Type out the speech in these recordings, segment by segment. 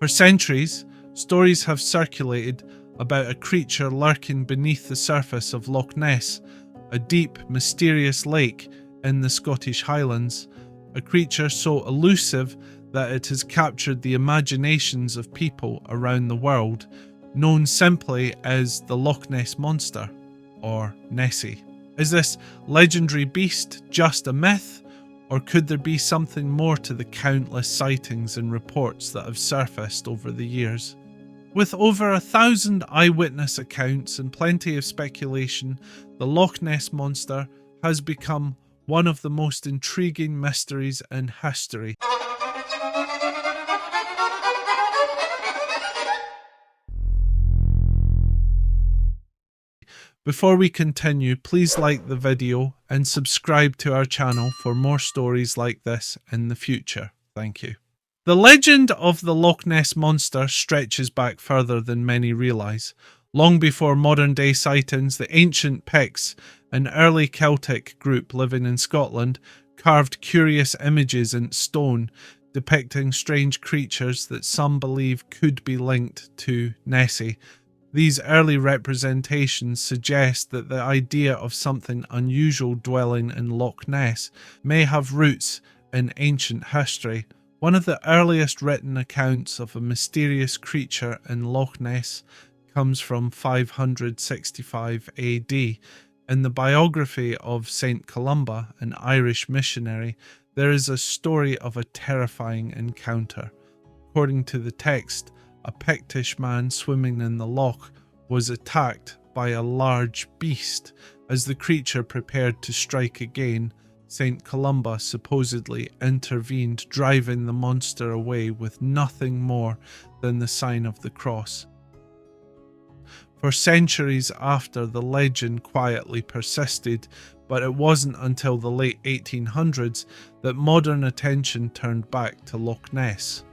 For centuries, stories have circulated about a creature lurking beneath the surface of Loch Ness, a deep, mysterious lake in the Scottish Highlands, a creature so elusive that it has captured the imaginations of people around the world, known simply as the Loch Ness Monster, or Nessie. Is this legendary beast just a myth, or could there be something more to the countless sightings and reports that have surfaced over the years? With over 1,000 eyewitness accounts and plenty of speculation, the Loch Ness Monster has become one of the most intriguing mysteries in history. Before we continue, please like the video and subscribe to our channel for more stories like this in the future. Thank you. The legend of the Loch Ness Monster stretches back further than many realise. Long before modern-day sightings, the ancient Picts, an early Celtic group living in Scotland, carved curious images in stone depicting strange creatures that some believe could be linked to Nessie. These early representations suggest that the idea of something unusual dwelling in Loch Ness may have roots in ancient history. One of the earliest written accounts of a mysterious creature in Loch Ness comes from 565 AD. In the biography of Saint Columba, an Irish missionary, there is a story of a terrifying encounter. According to the text, a Pictish man swimming in the loch was attacked by a large beast. As the creature prepared to strike again, Saint Columba supposedly intervened, driving the monster away with nothing more than the sign of the cross. For centuries after, the legend quietly persisted, but it wasn't until the late 1800s that modern attention turned back to Loch Ness.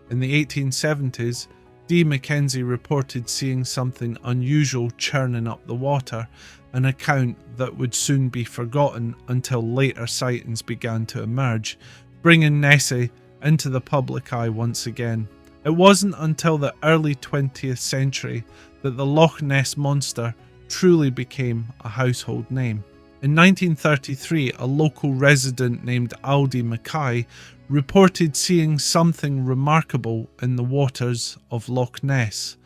In the 1870s, D. Mackenzie reported seeing something unusual churning up the water, an account that would soon be forgotten until later sightings began to emerge, bringing Nessie into the public eye once again. It wasn't until the early 20th century that the Loch Ness Monster truly became a household name. In 1933, a local resident named Aldi Mackay reported seeing something remarkable in the waters of Loch Ness.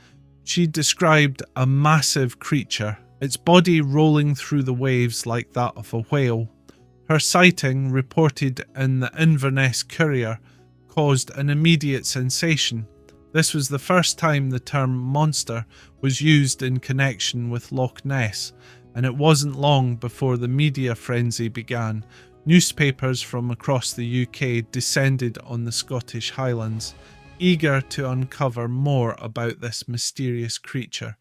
She described a massive creature, its body rolling through the waves like that of a whale. Her sighting, reported in the Inverness Courier, caused an immediate sensation. This was the first time the term monster was used in connection with Loch Ness, and it wasn't long before the media frenzy began. Newspapers from across the UK descended on the Scottish Highlands, eager to uncover more about this mysterious creature.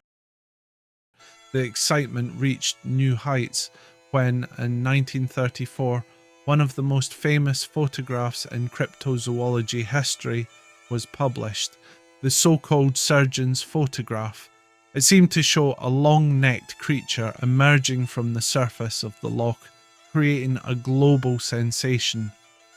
The excitement reached new heights when, in 1934, one of the most famous photographs in cryptozoology history was published, the so-called surgeon's photograph. It seemed to show a long-necked creature emerging from the surface of the loch, creating a global sensation.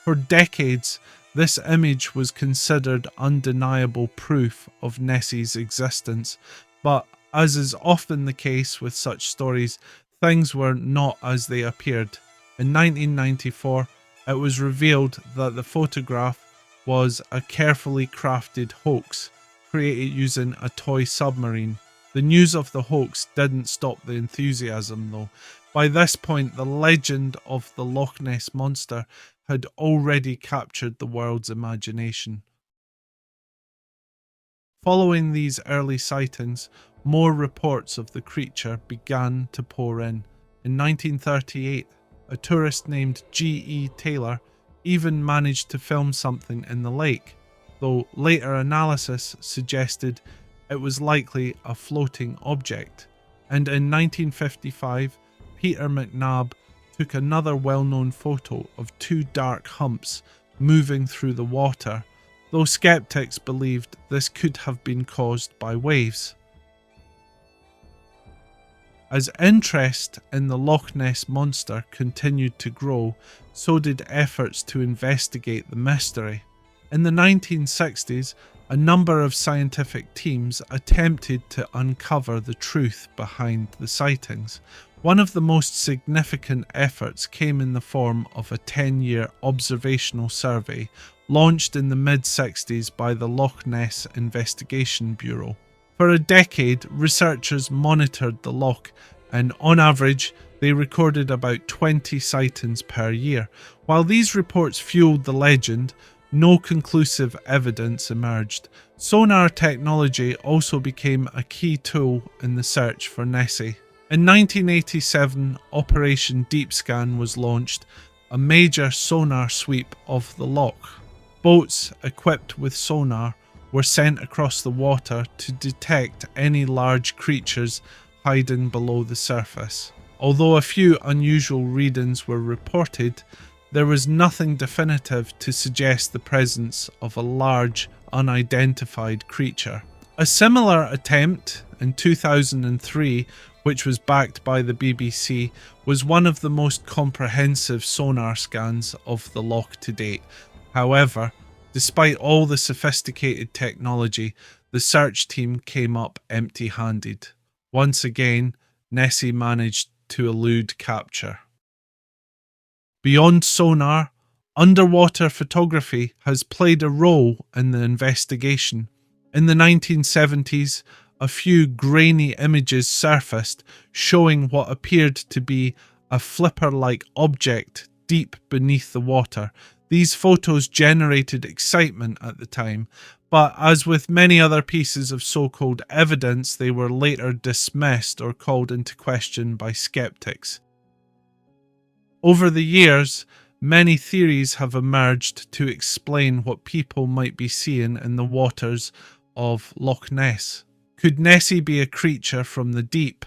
For decades, this image was considered undeniable proof of Nessie's existence, but as is often the case with such stories, things were not as they appeared. In 1994, it was revealed that the photograph was a carefully crafted hoax, created using a toy submarine. The news of the hoax didn't stop the enthusiasm though. By this point, the legend of the Loch Ness Monster had already captured the world's imagination. Following these early sightings, more reports of the creature began to pour in. In 1938, a tourist named G.E. Taylor even managed to film something in the lake, though later analysis suggested it was likely a floating object. And in 1955, Peter McNabb took another well-known photo of two dark humps moving through the water, though skeptics believed this could have been caused by waves. As interest in the Loch Ness Monster continued to grow, so did efforts to investigate the mystery. In the 1960s, a number of scientific teams attempted to uncover the truth behind the sightings. One of the most significant efforts came in the form of a 10-year observational survey launched in the mid-60s by the Loch Ness Investigation Bureau. For a decade, researchers monitored the loch, and on average, they recorded about 20 sightings per year. While these reports fueled the legend, no conclusive evidence emerged. Sonar technology also became a key tool in the search for Nessie. In 1987, Operation Deep Scan was launched, a major sonar sweep of the loch. Boats equipped with sonar were sent across the water to detect any large creatures hiding below the surface. Although a few unusual readings were reported, there was nothing definitive to suggest the presence of a large, unidentified creature. A similar attempt in 2003, which was backed by the BBC, was one of the most comprehensive sonar scans of the loch to date. However, despite all the sophisticated technology, the search team came up empty-handed. Once again, Nessie managed to elude capture. Beyond sonar, underwater photography has played a role in the investigation. In the 1970s, a few grainy images surfaced showing what appeared to be a flipper-like object deep beneath the water. These photos generated excitement at the time, but as with many other pieces of so-called evidence, they were later dismissed or called into question by skeptics. Over the years, many theories have emerged to explain what people might be seeing in the waters of Loch Ness. Could Nessie be a creature from the deep,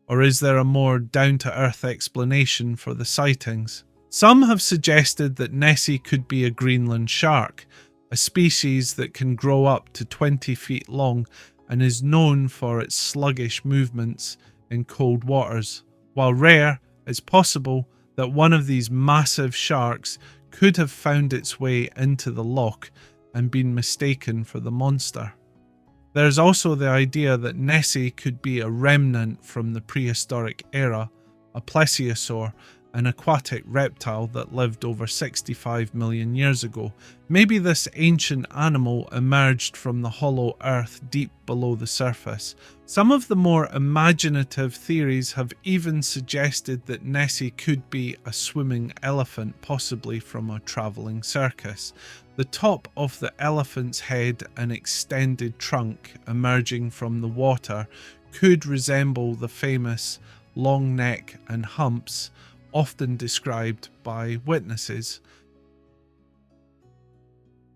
or is there a more down-to-earth explanation for the sightings? Some have suggested that Nessie could be a Greenland shark, a species that can grow up to 20 feet long and is known for its sluggish movements in cold waters. While rare, it's possible that one of these massive sharks could have found its way into the loch and been mistaken for the monster. There's also the idea that Nessie could be a remnant from the prehistoric era, a plesiosaur, an aquatic reptile that lived over 65 million years ago. Maybe this ancient animal emerged from the hollow earth deep below the surface. Some of the more imaginative theories have even suggested that Nessie could be a swimming elephant, possibly from a travelling circus. The top of the elephant's head and extended trunk emerging from the water could resemble the famous long neck and humps often described by witnesses.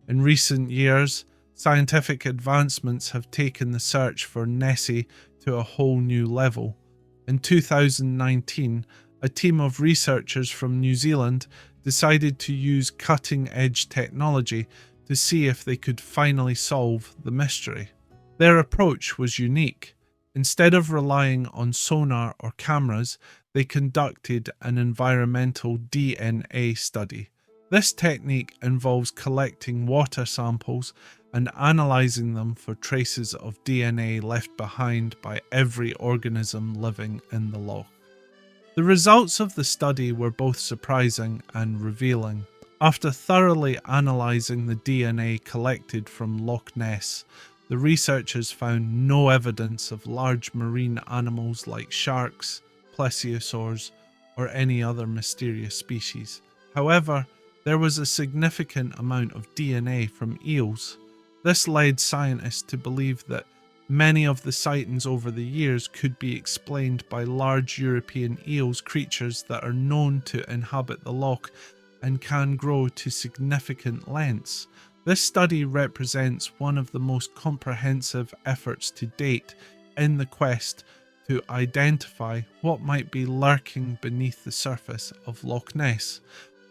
In recent years, scientific advancements have taken the search for Nessie to a whole new level. In 2019, a team of researchers from New Zealand decided to use cutting-edge technology to see if they could finally solve the mystery. Their approach was unique. Instead of relying on sonar or cameras, they conducted an environmental DNA study. This technique involves collecting water samples and analysing them for traces of DNA left behind by every organism living in the loch. The results of the study were both surprising and revealing. After thoroughly analysing the DNA collected from Loch Ness, the researchers found no evidence of large marine animals like sharks, plesiosaurs, or any other mysterious species. However, there was a significant amount of DNA from eels. This led scientists to believe that many of the sightings over the years could be explained by large European eels, creatures that are known to inhabit the loch and can grow to significant lengths. This study represents one of the most comprehensive efforts to date in the quest to identify what might be lurking beneath the surface of Loch Ness.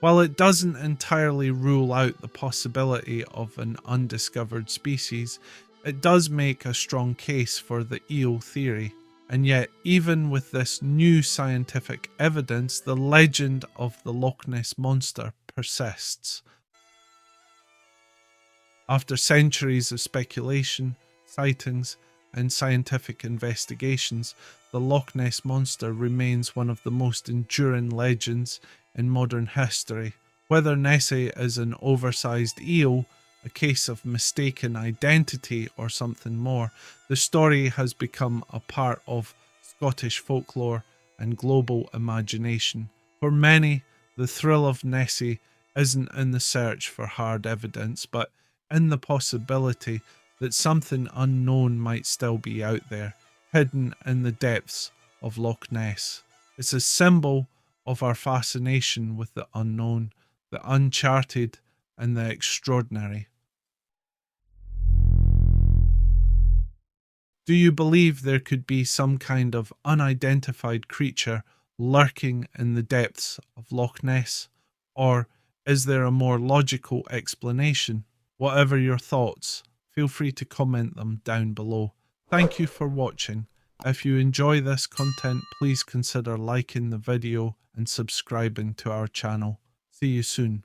While it doesn't entirely rule out the possibility of an undiscovered species, it does make a strong case for the eel theory. And yet, even with this new scientific evidence, the legend of the Loch Ness Monster persists. After centuries of speculation, sightings, and scientific investigations, the Loch Ness Monster remains one of the most enduring legends in modern history. Whether Nessie is an oversized eel, a case of mistaken identity, or something more, the story has become a part of Scottish folklore and global imagination. For many, the thrill of Nessie isn't in the search for hard evidence, but in the possibility that something unknown might still be out there, hidden in the depths of Loch Ness. It's a symbol of our fascination with the unknown, the uncharted, and the extraordinary. Do you believe there could be some kind of unidentified creature lurking in the depths of Loch Ness? Or is there a more logical explanation? Whatever your thoughts, feel free to comment them down below. Thank you for watching. If you enjoy this content, please consider liking the video and subscribing to our channel. See you soon.